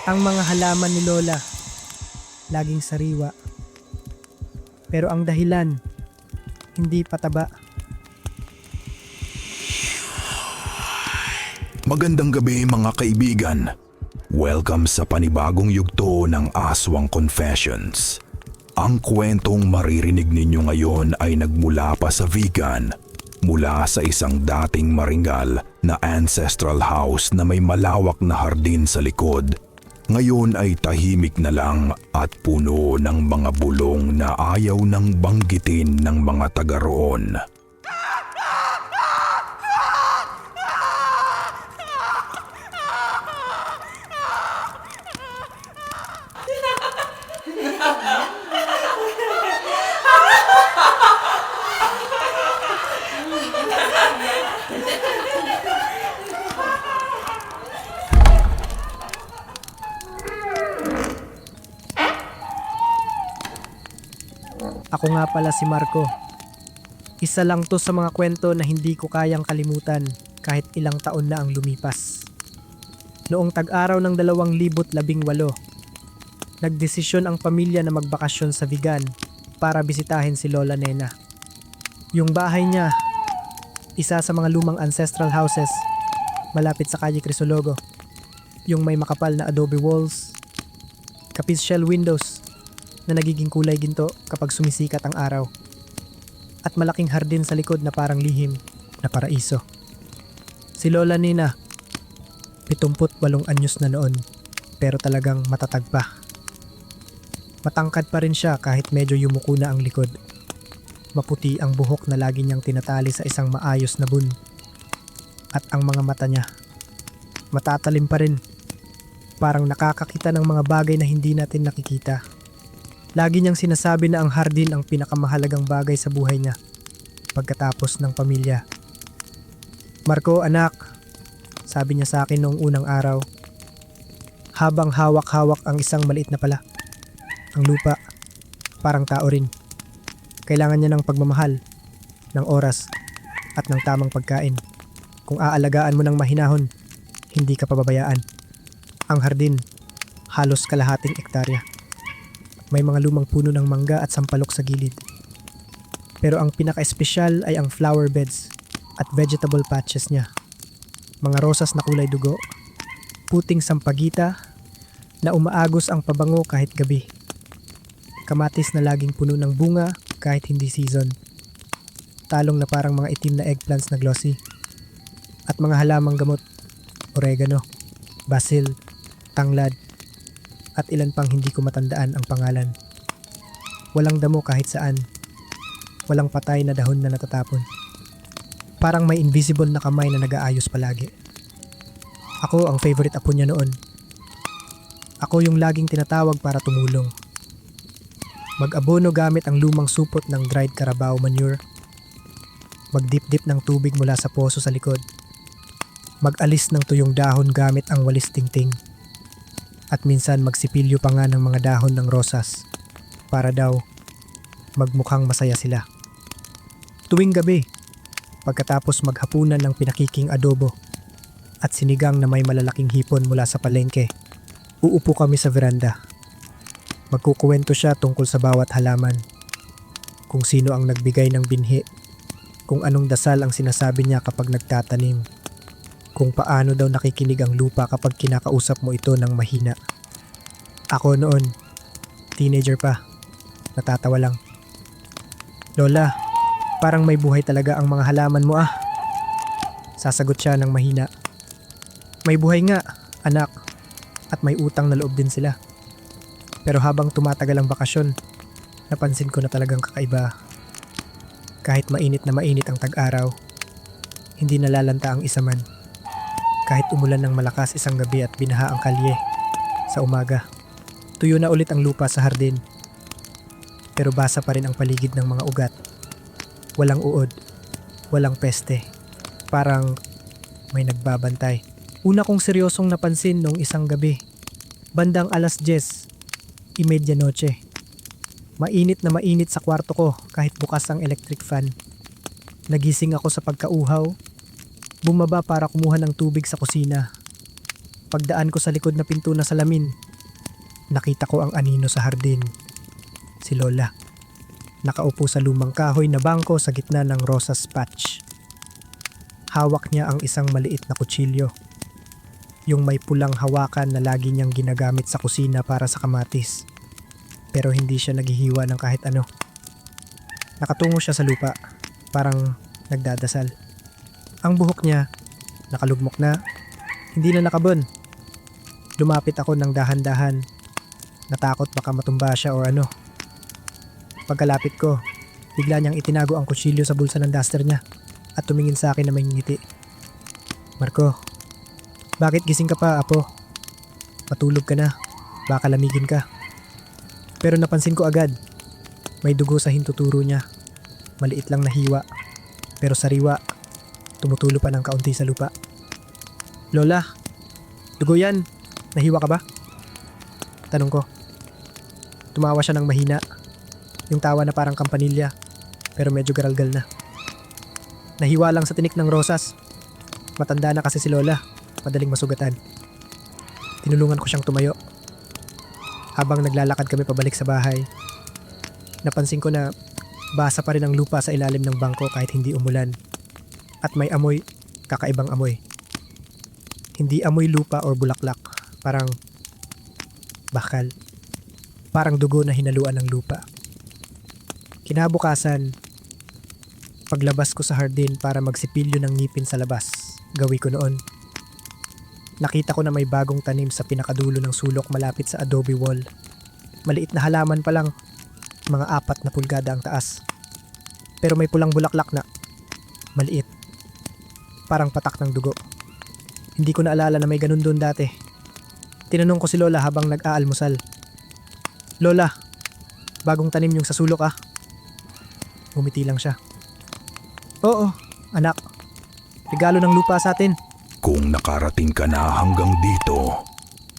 Ang mga halaman ni Lola, laging sariwa. Pero ang dahilan, hindi pataba. Magandang gabi mga kaibigan. Welcome sa panibagong yugto ng Aswang Confessions. Ang kwentong maririnig ninyo ngayon ay nagmula pa sa vegan, mula sa isang dating maringal na ancestral house na may malawak na hardin sa likod. Ngayon ay tahimik na lang at puno ng mga bulong na ayaw nang banggitin ng mga taga roon. Ako nga pala si Marco. Isa lang to sa mga kwento na hindi ko kayang kalimutan kahit ilang taon na ang lumipas. Noong tag-araw ng 2018, nagdesisyon ang pamilya na magbakasyon sa Vigan para bisitahin si Lola Nena. Yung bahay niya, isa sa mga lumang ancestral houses malapit sa Calle Crisologo. Yung may makapal na adobe walls, kapis shell windows na nagiging kulay ginto kapag sumisikat ang araw. At malaking hardin sa likod na parang lihim na paraiso. Si Lola Nina, 78 anyos na noon, pero talagang matatag pa. Matangkad pa rin siya kahit medyo yumuko na ang likod. Maputi ang buhok na lagi niyang tinatali sa isang maayos na bun. At ang mga mata niya, matatalim pa rin. Parang nakakakita ng mga bagay na hindi natin nakikita. Lagi niyang sinasabi na ang hardin ang pinakamahalagang bagay sa buhay niya pagkatapos ng pamilya. Marco, anak, sabi niya sa akin noong unang araw, habang hawak-hawak ang isang maliit na pala. Ang lupa, parang tao rin. Kailangan niya ng pagmamahal, ng oras, at ng tamang pagkain. Kung aalagaan mo ng mahinahon, hindi ka pababayaan. Ang hardin, halos kalahating ektarya. May mga lumang puno ng mangga at sampalok sa gilid. Pero ang pinaka-espesyal ay ang flower beds at vegetable patches niya. Mga rosas na kulay dugo, puting sampagita na umaagos ang pabango kahit gabi. Kamatis na laging puno ng bunga kahit hindi season. Talong na parang mga itim na eggplants na glossy. At mga halamang gamot, oregano, basil, tanglad, at ilan pang hindi ko matandaan ang pangalan. Walang damo kahit saan. Walang patay na dahon na natatapon. Parang may invisible na kamay na nag-aayos palagi. Ako ang favorite apo niya noon. Ako yung laging tinatawag para tumulong. Mag-abono gamit ang lumang supot ng dried carabao manure. Magdip-dip ng tubig mula sa poso sa likod. Mag-alis ng tuyong dahon gamit ang walis tingting. At minsan magsipilyo pa nga ng mga dahon ng rosas para daw magmukhang masaya sila. Tuwing gabi, pagkatapos maghapunan ng pinakiking adobo at sinigang na may malalaking hipon mula sa palengke, uupo kami sa veranda. Magkukuwento siya tungkol sa bawat halaman, kung sino ang nagbigay ng binhi, kung anong dasal ang sinasabi niya kapag nagtatanim, kung paano daw nakikinig ang lupa kapag kinakausap mo ito ng mahina. Ako noon, teenager pa, natatawa lang. Lola, parang may buhay talaga ang mga halaman mo ah. Sasagot siya ng mahina. May buhay nga, anak, at may utang na loob din sila. Pero habang tumatagal ang bakasyon, napansin ko na talagang kakaiba. Kahit mainit na mainit ang tag-araw, hindi nalalanta ang isa man. Kahit umulan ng malakas isang gabi at binaha ang kalye, sa umaga, tuyo na ulit ang lupa sa hardin. Pero basa pa rin ang paligid ng mga ugat. Walang uod, walang peste. Parang may nagbabantay. Una kong seryosong napansin noong isang gabi. Bandang 10:30 noche. Mainit na mainit sa kwarto ko kahit bukas ang electric fan. Nagising ako sa pagkauhaw. Bumaba para kumuha ng tubig sa kusina. Pagdaan ko sa likod na pinto na salamin, nakita ko ang anino sa hardin. Si Lola. Nakaupo sa lumang kahoy na bangko sa gitna ng rosas patch. Hawak niya ang isang maliit na kutsilyo. Yung may pulang hawakan na lagi niyang ginagamit sa kusina para sa kamatis. Pero hindi siya naghihiwa ng kahit ano. Nakatungo siya sa lupa, parang nagdadasal. Ang buhok niya, nakalugmok na, hindi na nakabon. Lumapit ako ng dahan-dahan. Natakot baka matumba siya o ano. Pagkalapit ko, bigla niyang itinago ang kutsilyo sa bulsa ng duster niya at tumingin sa akin na may ngiti. Marco, bakit gising ka pa, apo? Matulog ka na, baka lamigin ka. Pero napansin ko agad, may dugo sa hintuturo niya. Maliit lang na hiwa, pero sariwa, tumutulo pa ng kaunti sa lupa. Lola, dugo yan. Nahiwa ka ba? Tanong ko. Tumawa siya ng mahina. Yung tawa na parang kampanilya, pero medyo garalgal na. Nahiwa lang sa tinik ng rosas. Matanda na kasi si Lola, madaling masugatan. Tinulungan ko siyang tumayo. Habang naglalakad kami pabalik sa bahay, napansin ko na basa pa rin ang lupa sa ilalim ng bangko kahit hindi umulan. At may amoy, kakaibang amoy. Hindi amoy lupa o bulaklak, parang bakal. Parang dugo na hinaluan ng lupa. Kinabukasan, paglabas ko sa hardin para magsipilyo ng ngipin sa labas, gawi ko noon. Nakita ko na may bagong tanim sa pinakadulo ng sulok malapit sa adobe wall. Maliit na halaman pa lang, mga 4 na pulgada ang taas. Pero may pulang bulaklak na maliit, parang patak ng dugo. Hindi ko naalala na may ganun doon dati. Tinanong ko si Lola habang nag-aalmusal. Lola, bagong tanim yung sa sulok ah. Ngumiti lang siya. Oo, anak. Regalo ng lupa sa atin. Kung nakarating ka na hanggang dito,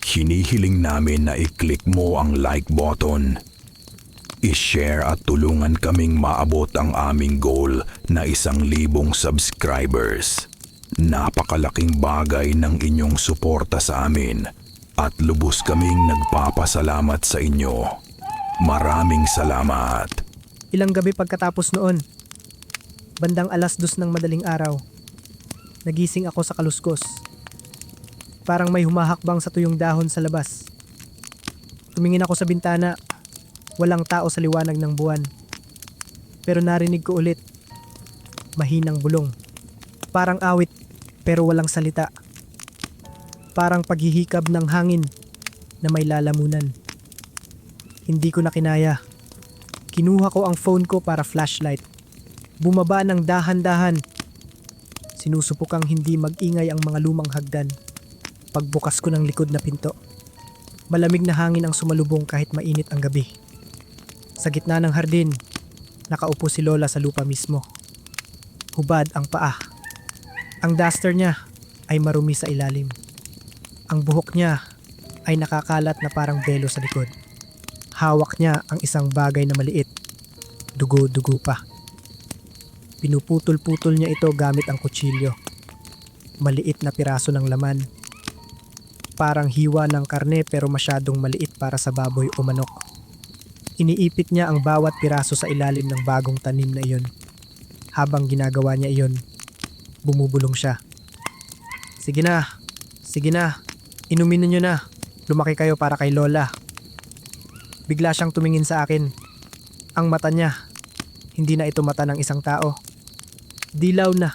hinihiling namin na i-click mo ang like button. I-share at tulungan kaming maabot ang aming goal na 1,000 subscribers. Napakalaking bagay ng inyong suporta sa amin at lubos kaming nagpapasalamat sa inyo. Maraming salamat. Ilang gabi pagkatapos noon, bandang 2:00 ng madaling araw, nagising ako sa kaluskos. Parang may humahakbang sa tuyong dahon sa labas. Tumingin ako sa bintana, walang tao sa liwanag ng buwan. Pero narinig ko ulit, mahinang bulong. Parang awit, pero walang salita. Parang paghihikab ng hangin na may lalamunan. Hindi ko na kinaya. Kinuha ko ang phone ko para flashlight. Bumaba ng dahan-dahan. Sinusupukang hindi mag-ingay ang mga lumang hagdan. Pagbukas ko ng likod na pinto, malamig na hangin ang sumalubong kahit mainit ang gabi. Sa gitna ng hardin, nakaupo si Lola sa lupa mismo. Hubad ang paa. Ang duster niya ay marumi sa ilalim. Ang buhok niya ay nakakalat na parang belo sa likod. Hawak niya ang isang bagay na maliit. Dugo-dugo pa. Pinuputol-putol niya ito gamit ang kutsilyo. Maliit na piraso ng laman. Parang hiwa ng karne pero masyadong maliit para sa baboy o manok. Iniipit niya ang bawat piraso sa ilalim ng bagong tanim na iyon. Habang ginagawa niya iyon, bumubulong siya. Sige na, inumin niyo na. Lumaki kayo para kay Lola. Bigla siyang tumingin sa akin. Ang mata niya, hindi na ito mata ng isang tao. Dilaw na,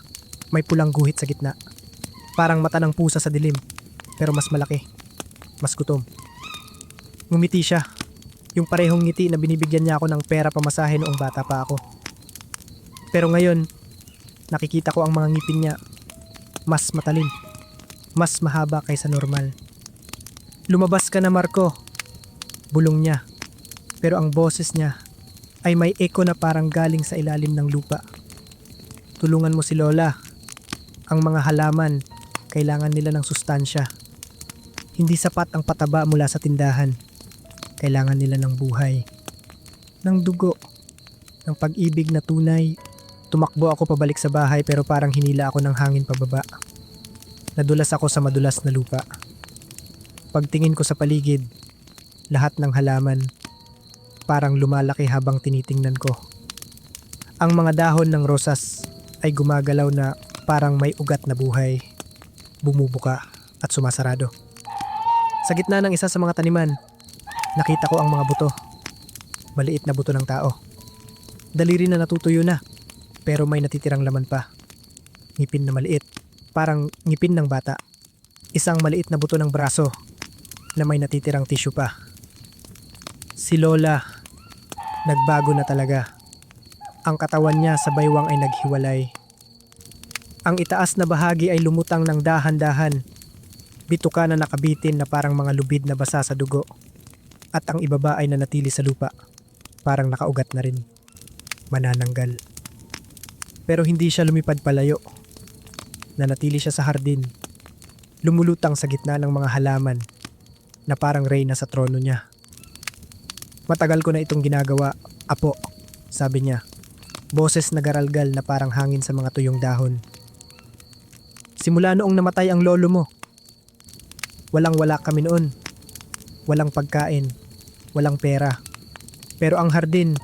may pulang guhit sa gitna. Parang mata ng pusa sa dilim, pero mas malaki, mas gutom. Ngumiti siya, yung parehong ngiti na binibigyan niya ako ng pera pamasahe noong bata pa ako. Pero ngayon, nakikita ko ang mga ngipin niya, mas matalim, mas mahaba kaysa normal. Lumabas ka na, Marco, bulong niya. Pero ang boses niya ay may echo na parang galing sa ilalim ng lupa. Tulungan mo si Lola. Ang mga halaman, kailangan nila ng sustansya. Hindi sapat ang pataba mula sa tindahan. Kailangan nila ng buhay. Ng dugo. Ng pag-ibig na tunay. Tumakbo ako pabalik sa bahay pero parang hinila ako ng hangin pababa. Nadulas ako sa madulas na lupa. Pagtingin ko sa paligid, lahat ng halaman parang lumalaki habang tinitingnan ko. Ang mga dahon ng rosas ay gumagalaw na parang may ugat na buhay, bumubuka at sumasarado. Sa gitna ng isa sa mga taniman, nakita ko ang mga buto. Maliit na buto ng tao. Daliri na natutuyo na, pero may natitirang laman pa. Ngipin na maliit, parang ngipin ng bata. Isang maliit na buto ng braso na may natitirang tissue pa. Si Lola, nagbago na talaga. Ang katawan niya sa baywang ay naghiwalay. Ang itaas na bahagi ay lumutang ng dahan-dahan. Bituka na nakabitin na parang mga lubid na basa sa dugo. At ang ibaba ay nanatili sa lupa. Parang nakaugat na rin. Manananggal. Pero hindi siya lumipad palayo. Nanatili siya sa hardin. Lumulutang sa gitna ng mga halaman na parang reyna sa trono niya. Matagal ko na itong ginagawa, apo, sabi niya. Boses na garalgal na parang hangin sa mga tuyong dahon. Simula noong namatay ang lolo mo. Walang-wala kami noon. Walang pagkain, walang pera. Pero ang hardin,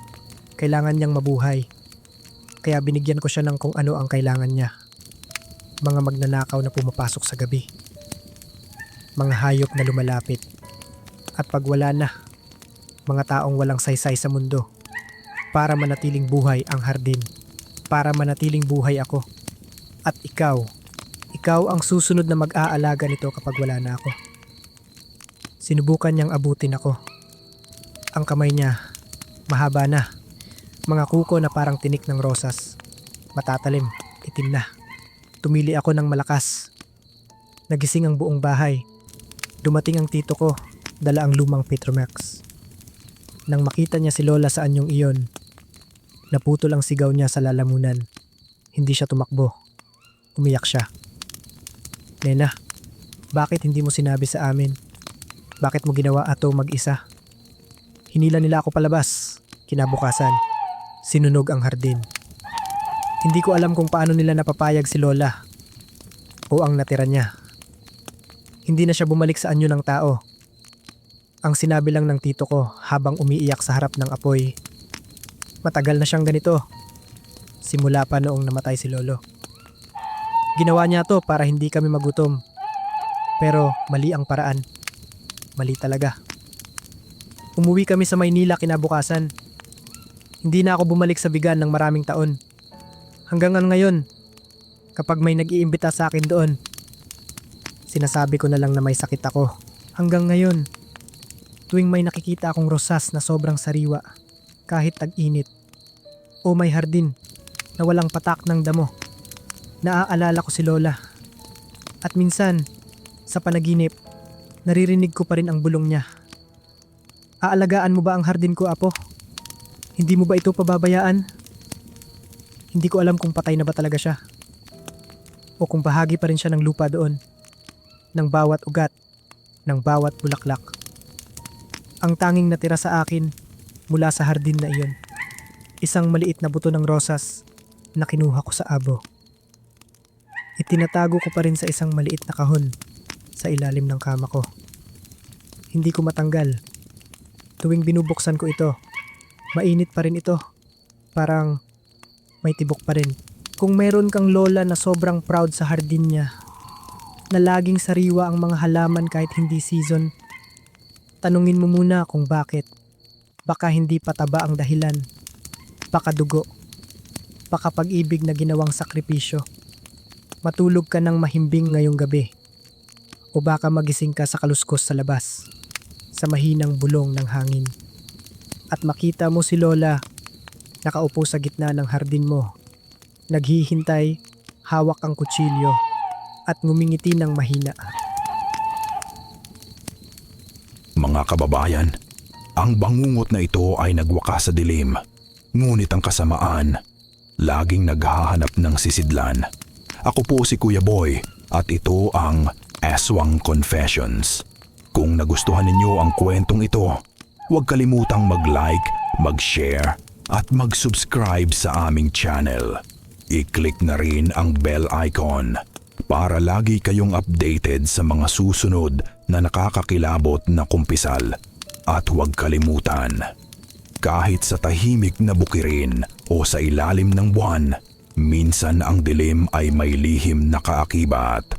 kailangan niyang mabuhay. Kaya binigyan ko siya ng kung ano ang kailangan niya. Mga magnanakaw na pumapasok sa gabi. Mga hayop na lumalapit. At pag wala na, mga taong walang saysay sa mundo. Para manatiling buhay ang hardin. Para manatiling buhay ako. At ikaw ang susunod na mag-aalaga nito kapag wala na ako. Sinubukan niyang abutin ako. Ang kamay niya, mahaba na. Mga kuko na parang tinik ng rosas. Matatalim, itim na. Tumili ako ng malakas. Nagising ang buong bahay. Dumating ang tito ko, dala ang lumang Petromax. Nang makita niya si Lola sa anyong iyon, naputol ang sigaw niya sa lalamunan. Hindi siya tumakbo. Umiyak siya. Nena, bakit hindi mo sinabi sa amin? Bakit mo ginawa ato mag-isa? Hinila nila ako palabas. Kinabukasan, sinunog ang hardin. Hindi ko alam kung paano nila napapayag si Lola o ang natira niya. Hindi na siya bumalik sa anyo ng tao. Ang sinabi lang ng tito ko habang umiiyak sa harap ng apoy. Matagal na siyang ganito. Simula pa noong namatay si Lolo. Ginawa niya to para hindi kami magutom. Pero mali ang paraan. Mali talaga. Umuwi kami sa Maynila kinabukasan. Hindi na ako bumalik sa Vigan ng maraming taon. Hanggang ngayon, kapag may nag-iimbita sa akin doon, sinasabi ko na lang na may sakit ako. Hanggang ngayon, tuwing may nakikita akong rosas na sobrang sariwa, kahit tag-init, o may hardin na walang patak ng damo, naaalala ko si Lola. At minsan, sa panaginip, naririnig ko pa rin ang bulong niya. Aalagaan mo ba ang hardin ko, apo? Hindi mo ba ito pababayaan? Hindi ko alam kung patay na ba talaga siya. O kung bahagi pa rin siya ng lupa doon. Ng bawat ugat, ng bawat bulaklak. Ang tanging natira sa akin mula sa hardin na iyon. Isang maliit na buto ng rosas na kinuha ko sa abo. Itinatago ko pa rin sa isang maliit na kahon sa ilalim ng kama ko. Hindi ko matanggal. Tuwing binubuksan ko ito, mainit pa rin ito. Parang may tibok pa rin. Kung meron kang lola na sobrang proud sa hardin niya, na laging sariwa ang mga halaman kahit hindi season, tanungin mo muna kung bakit. Baka hindi pataba ang dahilan. Baka dugo. Baka pag-ibig na ginawang sakripisyo. Matulog ka ng mahimbing ngayong gabi. O baka magising ka sa kaluskos sa labas, sa mahinang bulong ng hangin. At makita mo si Lola, nakaupo sa gitna ng hardin mo. Naghihintay, hawak ang kutsilyo, at ngumingiti ng mahina. Mga kababayan, ang bangungot na ito ay nagwakas sa dilim. Ngunit ang kasamaan, laging naghahanap ng sisidlan. Ako po si Kuya Boy at ito ang Aswang Confessions. Kung nagustuhan ninyo ang kwentong ito, huwag kalimutang mag-like, mag-share at mag-subscribe sa aming channel. I-click na rin ang bell icon para lagi kayong updated sa mga susunod na nakakakilabot na kumpisal. At huwag kalimutan, kahit sa tahimik na bukirin o sa ilalim ng buwan, minsan ang dilim ay may lihim na kaakibat.